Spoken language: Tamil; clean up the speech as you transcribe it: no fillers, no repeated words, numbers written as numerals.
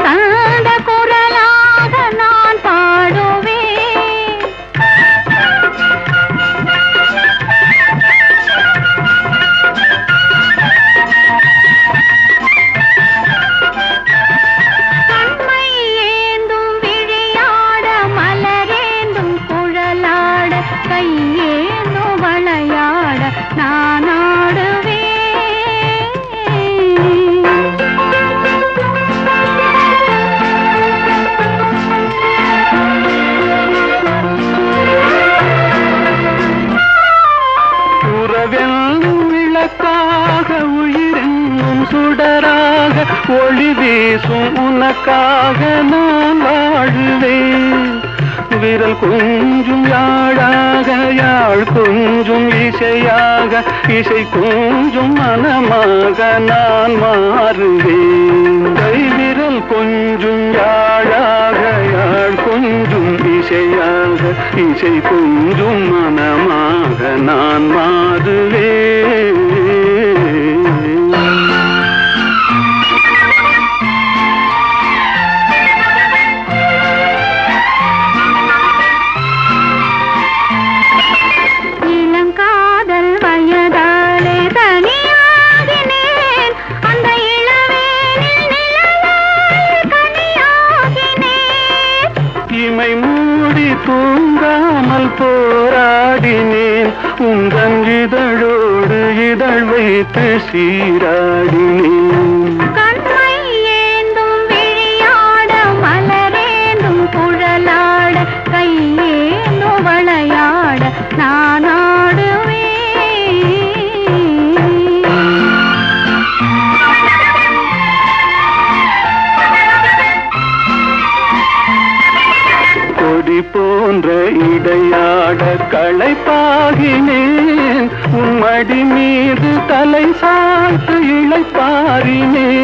தந்த குரலாக நான் பாடுவேன். கண்மை ஏந்தும் விழியாட மலரேந்தும் குழலாட கையேந்தும் வளையாட நான் ஆடுவேன். விளக்காக உயிரென்னும் சுடராக ஒளி வீசும் உனக்காக நான் வாழுவேன். விரல் கொஞ்சும் யாழாக யாழ் கொஞ்சும் இசையாக இசை கொஞ்சும் மனமாக நான் மாறுவேன். கைவிரல் கொஞ்சும் யாழாக யாழ் கொஞ்சும் இசையாக இசை கொஞ்சும் மனமாக நான் மாறுவேன். மூடி தூங்காமல் போராடினேன். உந்தன் இதழோடு இதழ் வைத்து சீராடினேன். கண்மை ஏந்தும் விழியாட மலரேந்தும் குழலாட கையேந்தும் வளையாட நான் ஆடுவேன். கொடி போன்ற இடையாட களைப்பாகினேன். உன் மடி மீது தலை சாய்த்து இளைப்பாரினேன்.